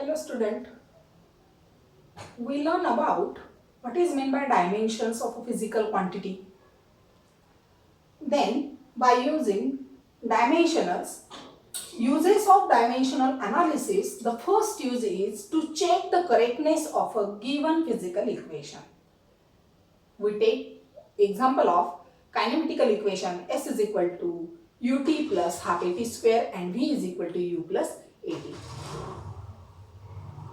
Hello student, we learn about what is meant by dimensions of a physical quantity. Then by using dimensionals, uses of dimensional analysis, the first use is to check the correctness of a given physical equation. We take example of kinematical equation S is equal to ut plus half at square and v is equal to u plus at.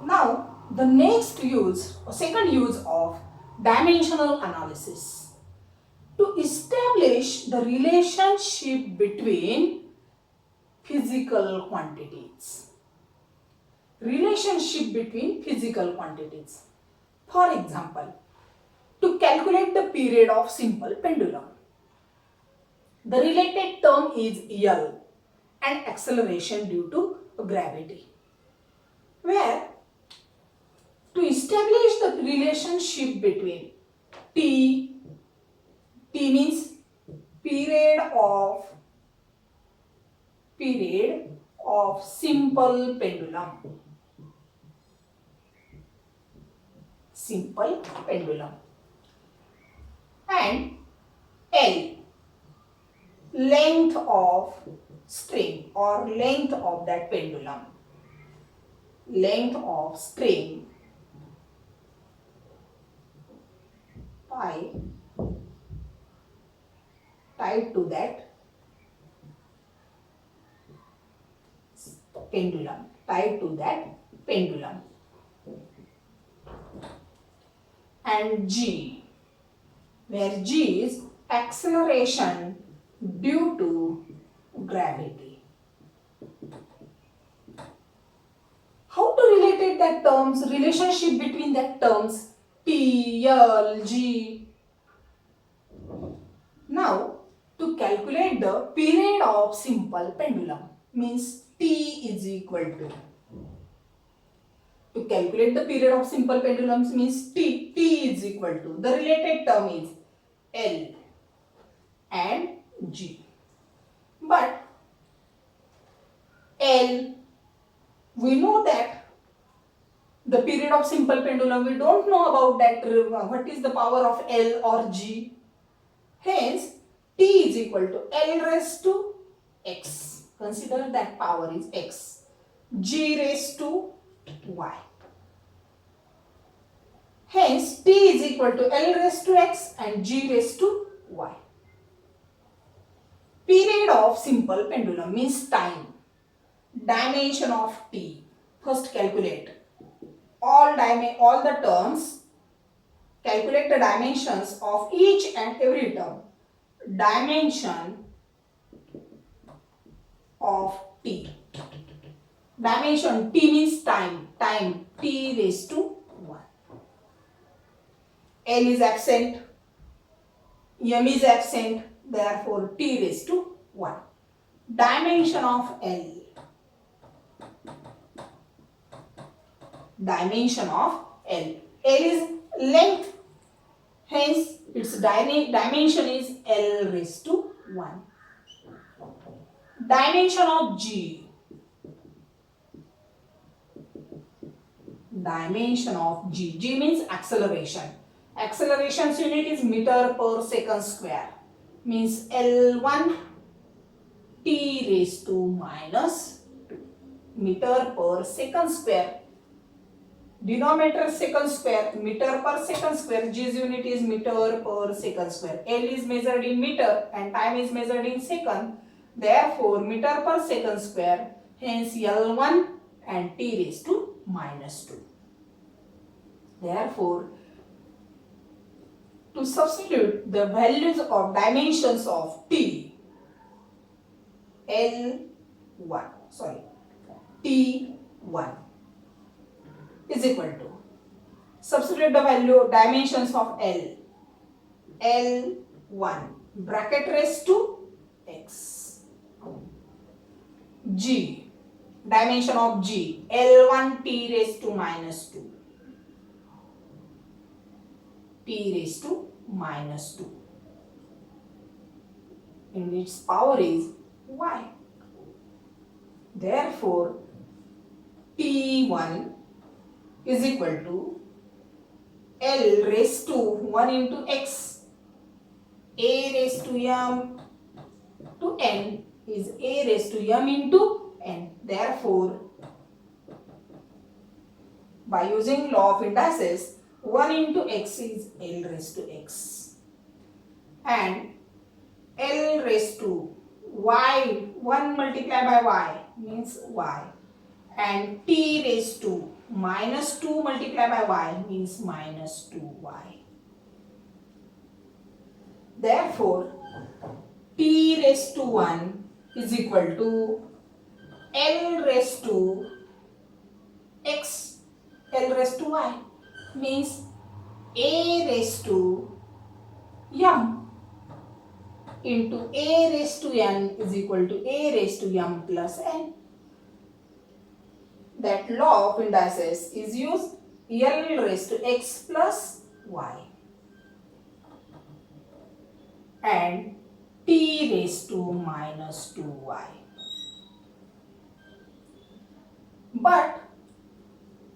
Now, the next use, or second use of dimensional analysis, to establish the relationship between physical quantities. Relationship between physical quantities. For example, to calculate the period of simple pendulum, the related term is L and acceleration due to gravity, where to establish the relationship between T means period of simple pendulum. And L, length of string or length of that pendulum. Length of string tied to that pendulum. And G, where G is acceleration due to gravity. How to relate that terms, relationship between that terms T, L, G. Now, to calculate the period of simple pendulum, means T is equal to calculate the period of simple pendulums means T is equal to, the related term is L and G. But L, we know that the period of simple pendulum, we don't know about that, what is the power of L or G. Hence, T is equal to L raised to X. Consider that power is X. G raised to Y. Hence, T is equal to L raised to X and G raised to Y. Period of simple pendulum means time. Dimension of T. First calculate all the terms. Calculate the dimensions of each and every term. Dimension of T. Dimension T means time. Time T raised to 1. L is absent. M is absent. Therefore, T raised to 1. Dimension of L. Dimension of L. L is length. Hence, its dimension is L raised to 1. Dimension of G. Dimension of G. G means acceleration. Acceleration's unit is meter per second square. Means L1 T raised to minus 2. Meter per second square. Denominator second square, meter per second square. G's unit is meter per second square. L is measured in meter and time is measured in second. Therefore, meter per second square. Hence, L1 and T raised to minus 2. Therefore, to substitute the values of dimensions of T, T1 is equal to, substitute the value of dimensions of L1 bracket raised to X. G, dimension of G, L1 T raised to minus 2. T raised to minus 2. And its power is Y. Therefore, T1 is equal to L raised to 1 into x. A raised to m to n is A raised to m into n. Therefore, by using law of indices, 1 into x is L raised to x. And L raised to y, 1 multiplied by y means y. And t raised to minus 2 multiplied by y means minus 2y. Therefore, t raised to 1 is equal to L raised to x, L raised to y means A raised to m into A raised to n is equal to A raised to m plus n. That law of indices is used, L raised to x plus y and t raised to minus 2y. But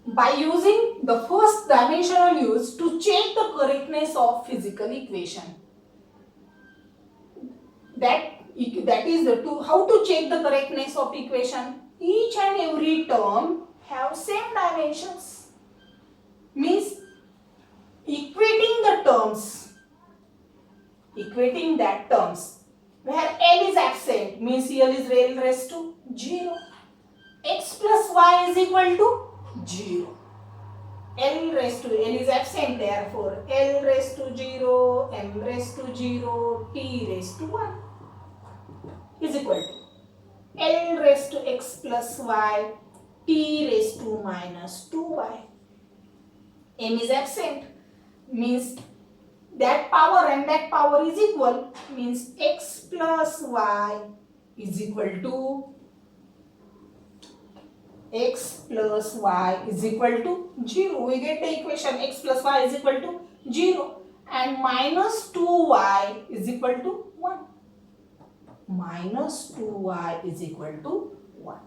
by using the first dimensional use to check the correctness of physical equation, that is how to check the correctness of equation. Each and every term have same dimensions. Means equating that terms where L is absent means L is raised to 0. X plus y is equal to 0. L is absent, therefore L raised to 0, m raised to 0, t raised to 1 is equal to L raised to x plus y, t raised to minus 2y. M is absent means that power and that power is equal means x plus y is equal to 0. We get the equation x plus y is equal to 0 and minus 2y is equal to 1. Minus 2y is equal to 1.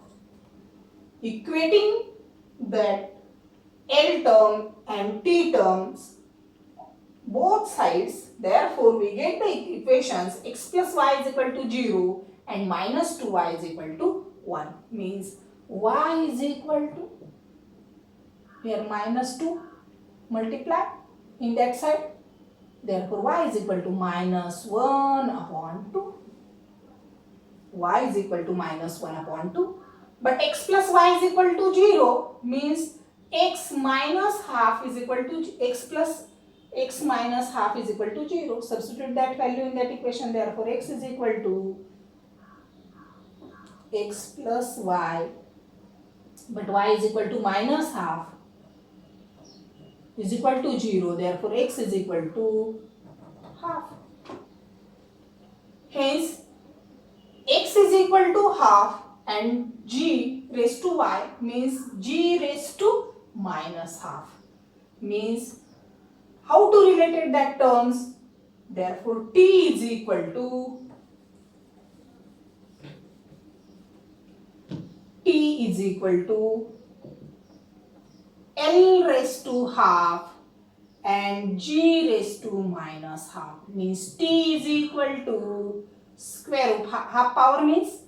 Equating that L term and t terms both sides, therefore we get the equations x plus y is equal to 0 and minus 2y is equal to 1 means y is equal to, here minus 2 multiply in that side, therefore y is equal to minus 1 upon 2. Y is equal to minus 1 upon 2. But x plus y is equal to 0 means x minus half is equal to x minus half is equal to 0. Substitute that value in that equation, therefore x is equal to x plus y, but y is equal to minus half is equal to 0, therefore x is equal to half. Hence, x is equal to half and g raised to y means g raised to minus half. Means how to relate that terms? Therefore, t is equal to L raised to half and g raised to minus half means t is equal to square root. Half power means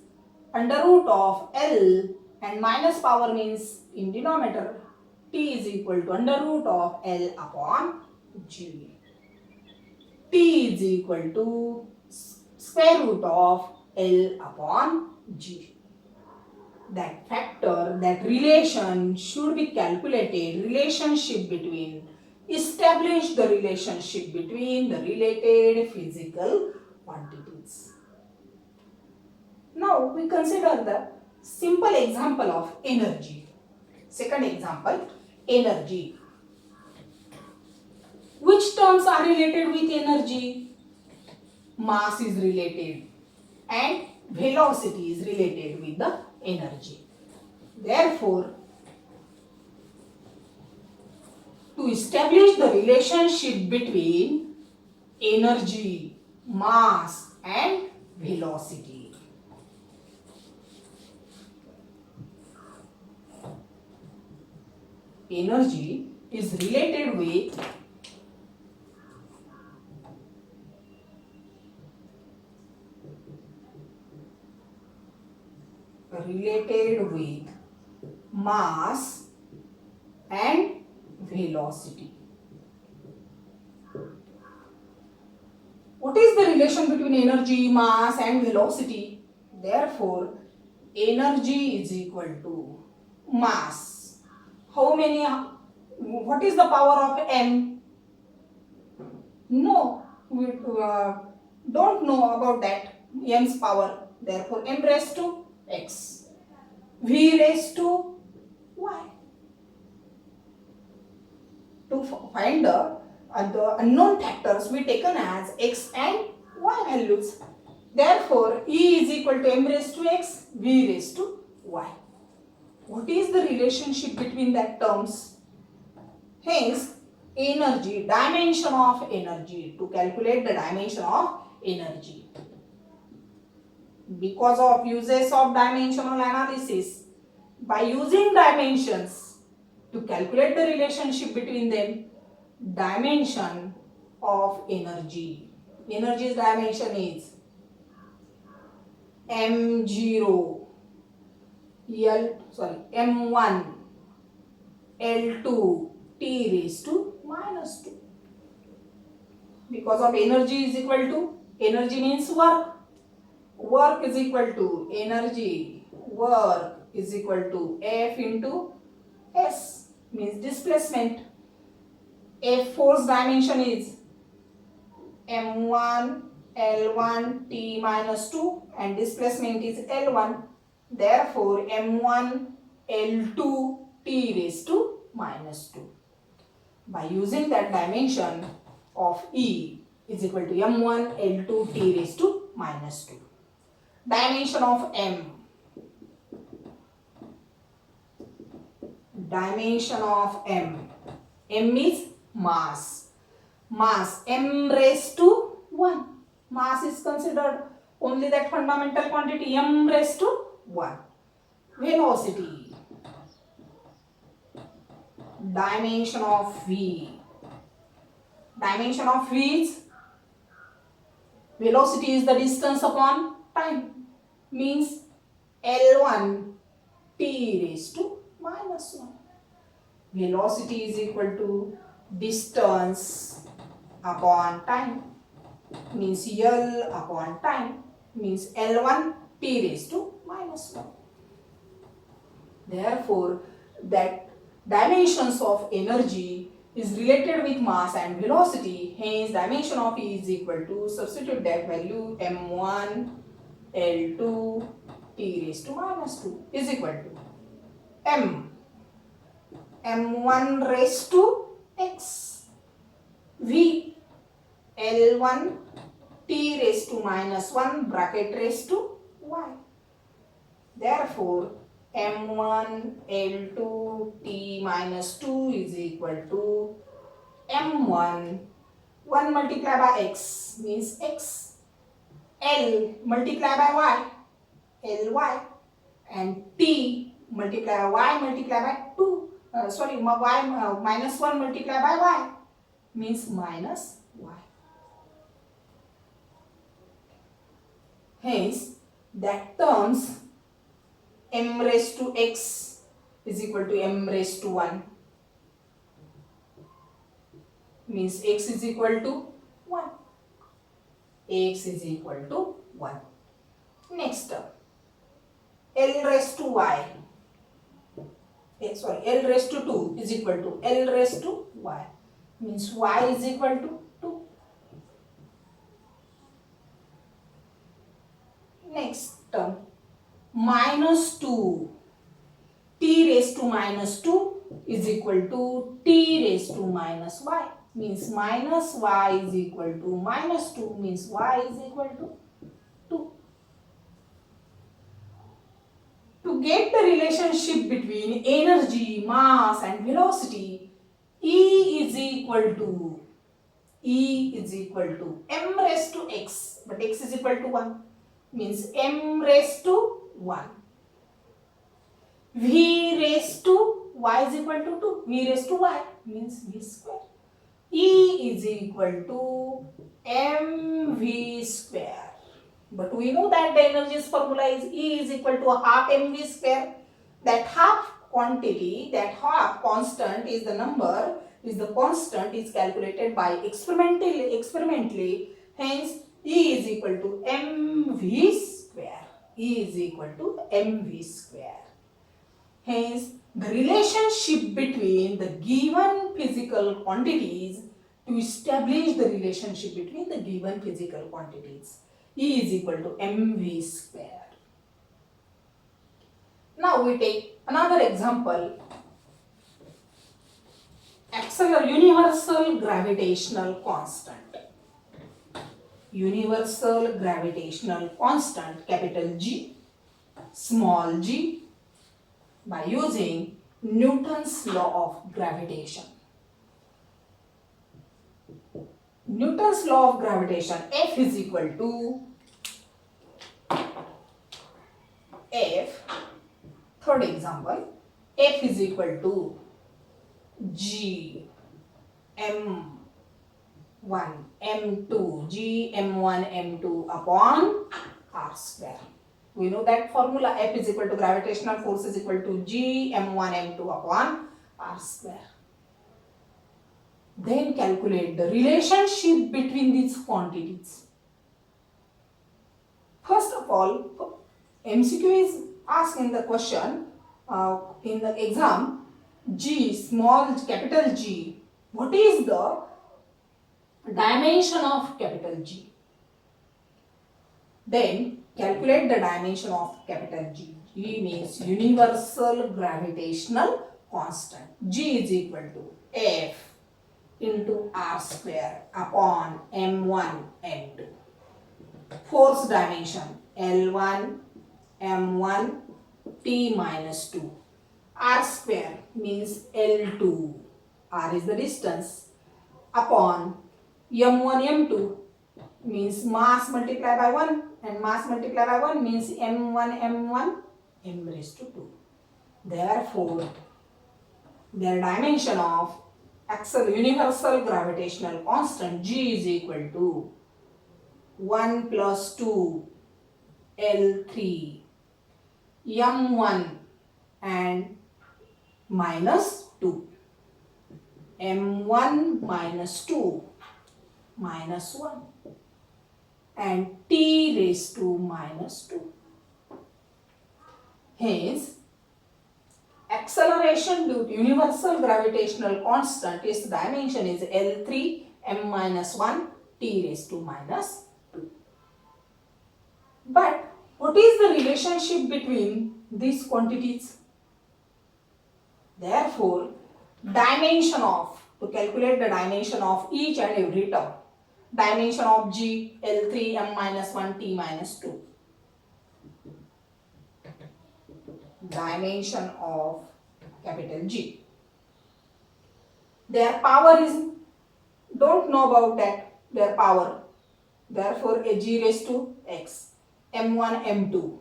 under root of L and minus power means in denominator t is equal to under root of L upon g. T is equal to square root of L upon g. That factor, that relation should be calculated, establish the relationship between the related physical quantities. Now we consider the simple example of energy. Second example, energy. Which terms are related with energy? Mass is related and velocity is related with the energy. Therefore, to establish the relationship between energy, mass and velocity, energy is related with mass and velocity. What is the relation between energy, mass and velocity? Therefore, energy is equal to mass. How many? What is the power of m? No, we don't know about that. M's power. Therefore, m raised to x, v raised to y. To find the unknown factors, we taken as x and y values. Therefore, E is equal to m raised to x, v raised to y. What is the relationship between that terms? Hence, energy, dimension of energy, to calculate the dimension of energy. Because of uses of dimensional analysis, by using dimensions to calculate the relationship between them, dimension of energy. Energy's dimension is m0 m1 L2 T raised to minus 2. Because of energy is equal to, energy means work. Work is equal to energy. Work is equal to F into S, means displacement. F force dimension is m1 L1 T minus 2 and displacement is L1. Therefore, m1 L2 T raised to minus 2. By using that dimension of E is equal to m1 L2 T raised to minus 2. Dimension of M. Dimension of M. M is mass. Mass m raised to 1. Mass is considered only that fundamental quantity m raised to 1. Velocity. Dimension of V. Dimension of V is, velocity is the distance upon time, means L1 T raised to minus 1. Velocity is equal to distance upon time, means L upon time, means L1 T raised to minus 1. Therefore, that dimensions of energy is related with mass and velocity. Hence, dimension of E is equal to, substitute that value, m1 L2 T raised to minus 2 is equal to m1 raised to x, v L1 T raised to minus 1 bracket raised to y. Therefore, m1 L2 T minus 2 is equal to m1, 1 multiplied by x means x, L multiplied by y, Ly, and T multiplied by y multiplied by 2. Y minus 1 multiplied by y means minus y. Hence, that terms m raised to x is equal to m raised to 1, means x is equal to 1. X is equal to 1. Next term, L raised to y. L raised to 2 is equal to L raised to y, means y is equal to 2. Next term, minus 2 T raised to minus 2 is equal to T raised to minus y, means minus y is equal to minus 2, means y is equal to 2. To get the relationship between energy, mass and velocity, E is equal to m raised to x, but x is equal to 1, means m raised to 1. V raised to y is equal to 2. V raised to y means v square. E is equal to mv square. But we know that the energies formula is E is equal to half mv square. That half quantity, that half constant is the number, is the constant is calculated by experimentally. Hence, E is equal to mv square. E is equal to mv square. Hence, the relationship between the given physical quantities, to establish the relationship between the given physical quantities, E is equal to mv square. Now we take another example. Universal gravitational constant. Universal gravitational constant, capital G, small g, by using Newton's law of gravitation. Newton's law of gravitation, F is equal to F, third example, F is equal to G M1 M2, G M1 M2 upon R square. We know that formula, F is equal to gravitational force is equal to G M1 M2 upon R square. Then calculate the relationship between these quantities. First of all, MCQ is asked in the question, in the exam, G, small capital G, what is the dimension of capital G? Then calculate the dimension of capital G. G means universal gravitational constant. G is equal to F into R square upon M1 M2. Force dimension L1 M1 T minus 2. R square means L2. R is the distance upon M1 M2 means mass multiplied by 1, and mass multiplied by 1 means M1 M1 M raised to 2. Therefore, their dimension of universal gravitational constant G is equal to 1 plus 2 L3 M1 and minus 2. M1 minus 2 minus 1 and T raised to minus 2. Hence, acceleration due to universal gravitational constant, its dimension is L3 M minus 1 T raised to minus 2. But what is the relationship between these quantities? Therefore, dimension of, to calculate the dimension of each and every term, dimension of G, L3 M minus 1 T minus 2. Dimension of capital G. Their power is, don't know about that, their power. Therefore, a G raised to X. M1 M2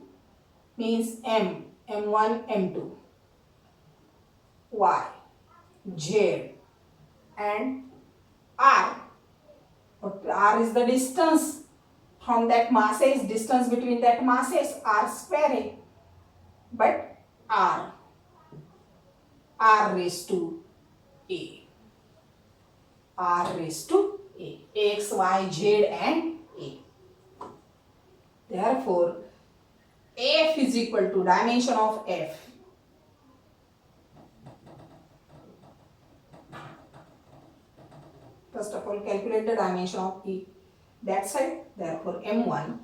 means M, M1 M2, Y, Z, and R. R is the distance from that masses, distance between that masses, R square A. But R raised to A. R raised to A. X, Y, Z and A. Therefore, F is equal to dimension of F. First of all, calculate the dimension of E. That side, therefore, M1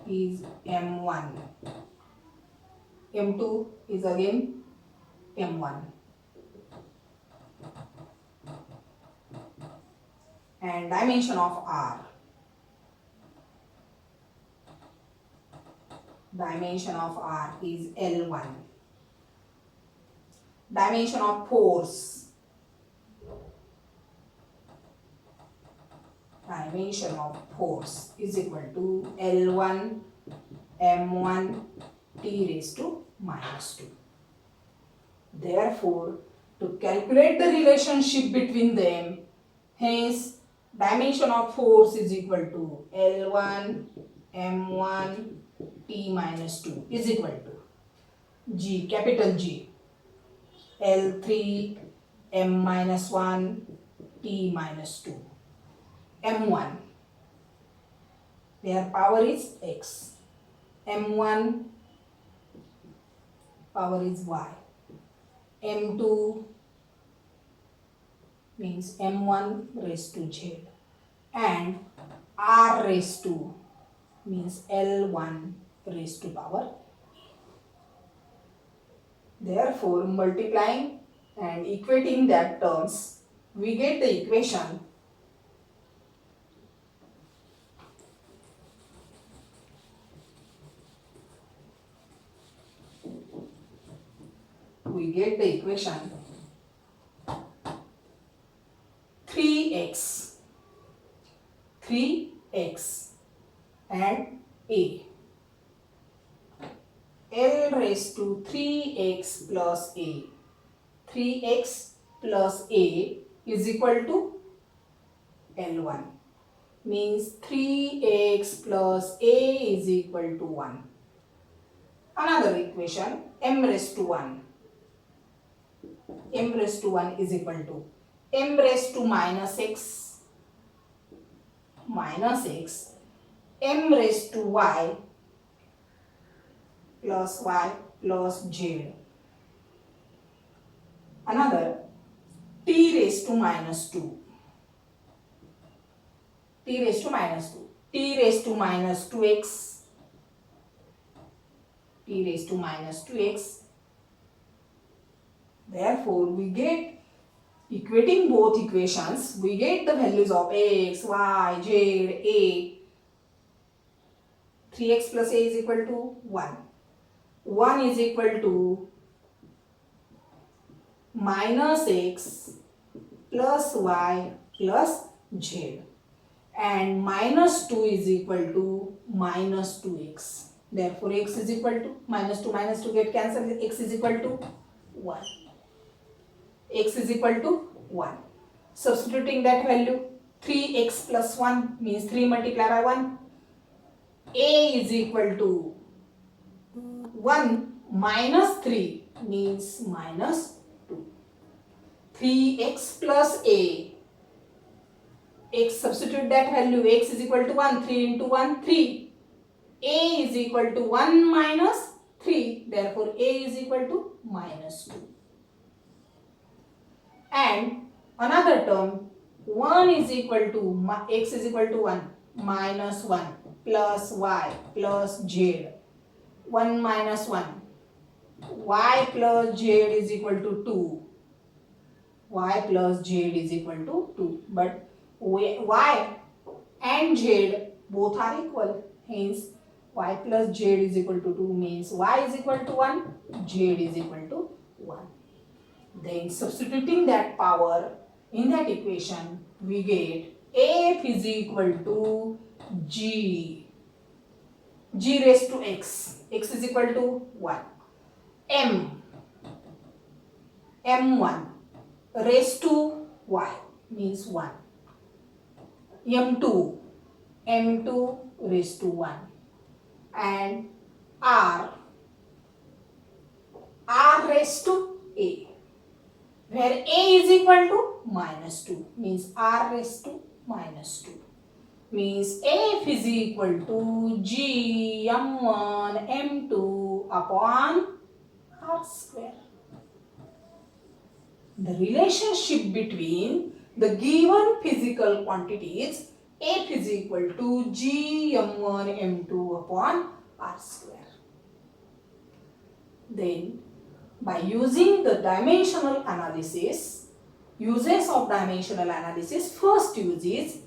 is M1. M2 is again M1. And dimension of R. Dimension of R is L1. Dimension of force. Dimension of force is equal to L1 M1 T raised to minus 2. Therefore, to calculate the relationship between them, hence dimension of force is equal to L1 M1 T minus 2 is equal to G, capital G, L3 M minus 1 T minus 2. M1, their power is X. M1 power is Y. M2 means M1 raised to Z. And R raised to means L1 raised to power. Therefore, multiplying and equating that terms, we get the equation we get the equation 3x and a. L raised to 3x plus a. 3x plus a is equal to L1. Means 3x plus a is equal to 1. Another equation, m raised to 1. M raised to 1 is equal to m raised to minus x, m raised to y plus z. Another, t raised to minus 2. T raised to minus 2. T raised to minus 2x. T raised to minus 2x. Therefore, we get, equating both equations, we get the values of x, y, z, a. 3x plus a is equal to 1. 1 is equal to minus x plus y plus z. And minus 2 is equal to minus 2x. Therefore, x is equal to minus 2 get cancelled. X is equal to 1. X is equal to 1. Substituting that value, 3x plus 1 means 3 multiplied by 1. A is equal to 1 minus 3 means minus 2. 3x plus a. X, substitute that value, x is equal to 1. 3 into 1, 3. A is equal to 1 minus 3. Therefore, a is equal to minus 2. And another term, 1 is equal to, x is equal to 1, minus 1 plus y plus z. 1 minus 1. Y plus z is equal to 2. Y plus z is equal to 2. But y and z both are equal. Hence, y plus z is equal to 2 means y is equal to 1, z is equal to 1. Then substituting that power in that equation, we get F is equal to G raised to x. X is equal to 1. M1 raised to y means 1. M2 raised to 1. And R raised to a. Where a is equal to minus 2 means r raised to minus 2 means f is equal to g m1 m2 upon r square. The relationship between the given physical quantities f is equal to g m1 m2 upon r square. Then, by using the dimensional analysis, uses of dimensional analysis, first use is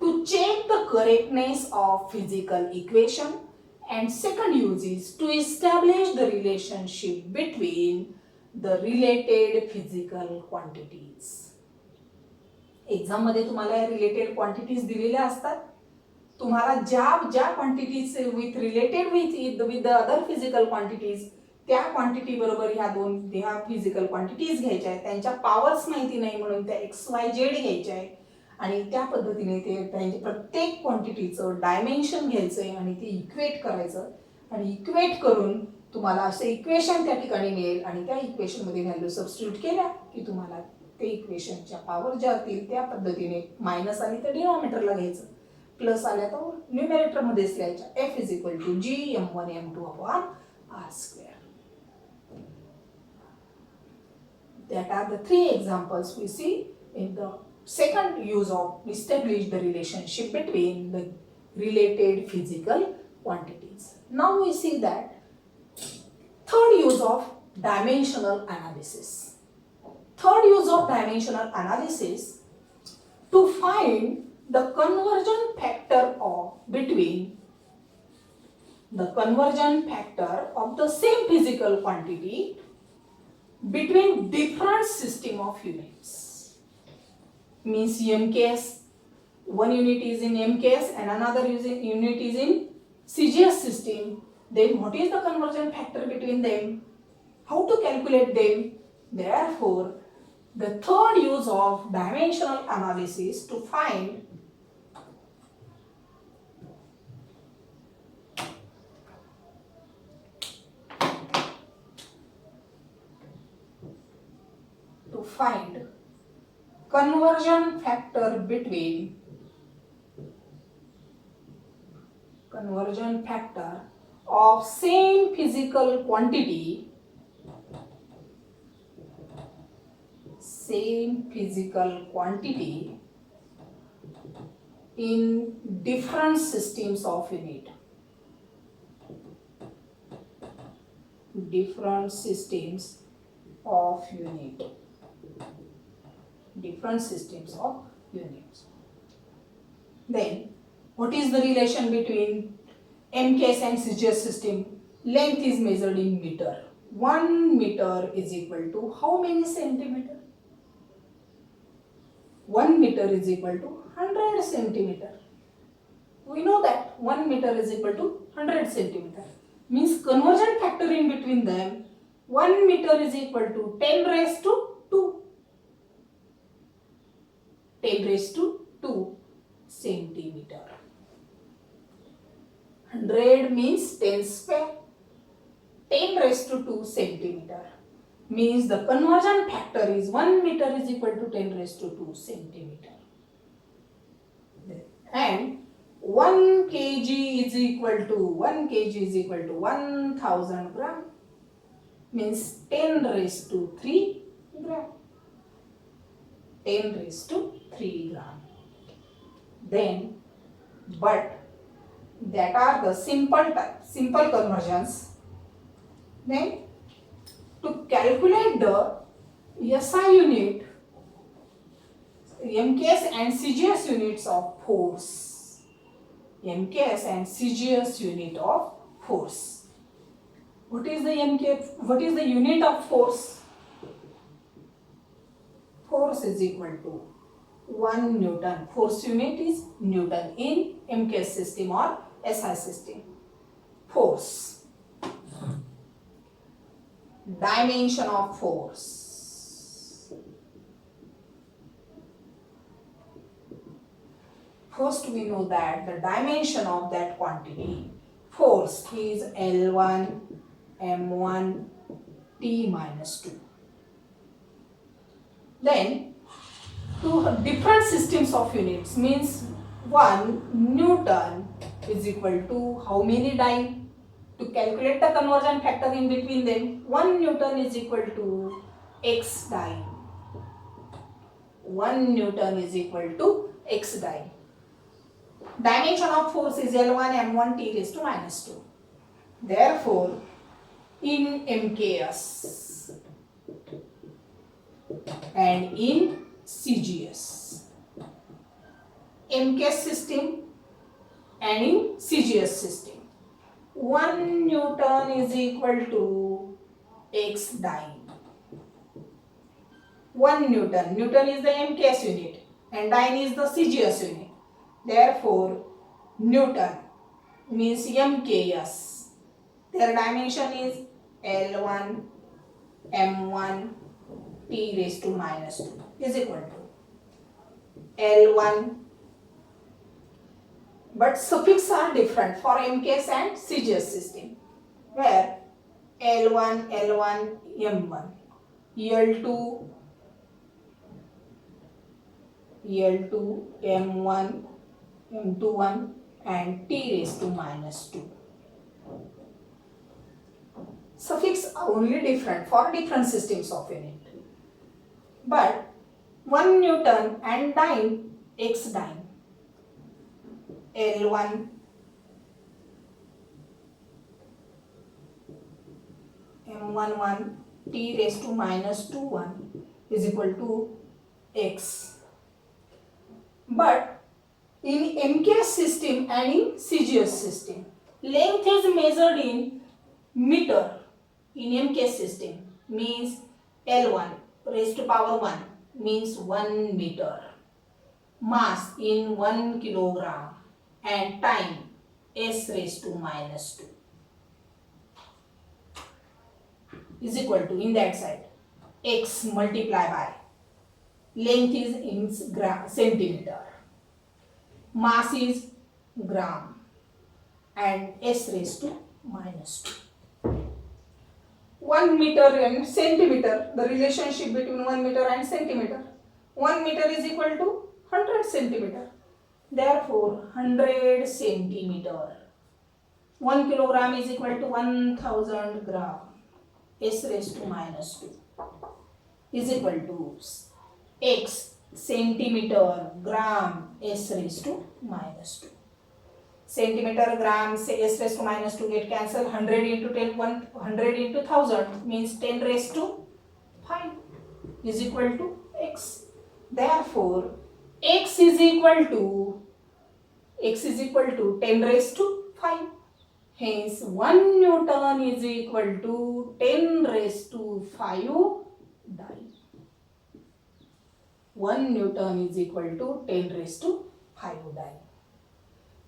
to check the correctness of physical equation, and second use is to establish the relationship between the related physical quantities. Exam मध्ये तुम्हाला related quantities दिलेल्या असतात. तुम्हाला ज्या quantities with related with the other physical quantities त्या quantity बरोबर ह्या physical quantities घ्यायच्या आहेत, त्यांच्या पॉवर्स माहिती नाही म्हणून त्या XY Z घ्यायच्या आहेत आणि त्या पद्धतीने ते त्यांच्या प्रत्येक क्वांटिटीचं डायमेन्शन घ्यायचं आहे आणि ते इक्वेट करायचं आणि इक्वेट करून तुम्हाला असं इक्वेशन त्या ठिकाणी मिळेल आणि त्या इक्वेशनमध्ये व्हॅल्यू सबस्टिट्यूट केल्या की तुम्हाला ते इक्वेशनच्या पॉवर ज्या असतील त्या पद्धतीने मायनस आली तर डिनॉमिनेटरला घ्यायचं, प्लस आल्या तर न्यूमरेटरमध्येच लिहायच्या. F is equal to G M1 M2 upon R square. That are the three examples we see in the second use of establish the relationship between the related physical quantities. Now we see that third use of dimensional analysis. Third use of dimensional analysis to find the conversion factor of the same physical quantity between different system of units. Means MKS, one unit is in MKS and another unit is in CGS system. Then what is the conversion factor between them? How to calculate them? Therefore, the third use of dimensional analysis to find conversion factor of same physical quantity in different systems of unit. Different systems of units. Then, what is the relation between MKS and CGS system? Length is measured in meter. 1 meter is equal to how many centimeter? 1 meter is equal to 100 centimeter. We know that 1 meter is equal to 100 centimeter. Means conversion factor in between them, 1 meter is equal to 10 raised to 2. 10 raised to 2 centimeter. 100 means 10 square. 10 raised to 2 centimeter. Means the conversion factor is 1 meter is equal to 10 raised to 2 centimeter. And 1 kg is equal to 1000 gram. Means 10 raised to 3 gram. 10 raised to 3 gram. Then, but that are the simple conversions. Then, to calculate the SI unit, MKS and CGS units of force. MKS and CGS unit of force. What is the unit of force? Force is equal to 1 Newton. Force unit is Newton in MKS system or SI system. Force. Dimension of force. First we know that the dimension of that quantity, force, is L1 M1 T minus 2. Then, two different systems of units means 1 Newton is equal to how many dyne? To calculate the conversion factor in between them, 1 Newton is equal to X dyne. 1 Newton is equal to X dyne. Dimension of force is L1 M1 T raised to minus 2. Therefore, in MKS and in CGS, MKS system and in CGS system, 1 Newton is equal to X dyne. 1 Newton is the MKS unit and dyne is the CGS unit. Therefore, Newton means MKS. Their dimension is L1 M1 T raised to minus 2 is equal to L1, but suffixes are different for MKS and CGS system, where L1 M1, L2 M1 M21 and T raised to minus 2. Suffixes are only different for different systems of unit. But 1 Newton and dyne, X dyne, L1 M11 T raised to minus 21 is equal to X. But in MKS system and in CGS system, length is measured in meter. In MKS system means L1 raised to power 1 means 1 meter. Mass in 1 kilogram and time S raised to minus 2 is equal to, in that side, X multiplied by length is in centimeter, mass is gram and S raised to minus 2. 1 meter and centimeter, the relationship between 1 meter and centimeter. 1 meter is equal to 100 centimeter. Therefore, 100 centimeter. 1 kilogram is equal to 1000 gram. S raised to minus 2 is equal to X centimeter gram S raised to minus 2. Centimeter, gram, S raised to minus 2 get cancelled. 100 into 10, 100 into 1000 means 10 raised to 5 is equal to X. Therefore, X is equal to 10 raised to 5. Hence, 1 Newton is equal to 10 raised to 5 dyne. 1 Newton is equal to 10 raised to 5 dyne.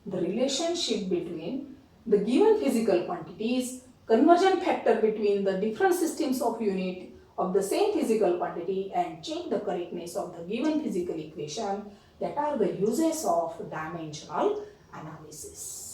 The relationship between the given physical quantities, conversion factor between the different systems of unit of the same physical quantity, and check the correctness of the given physical equation, that are the uses of dimensional analysis.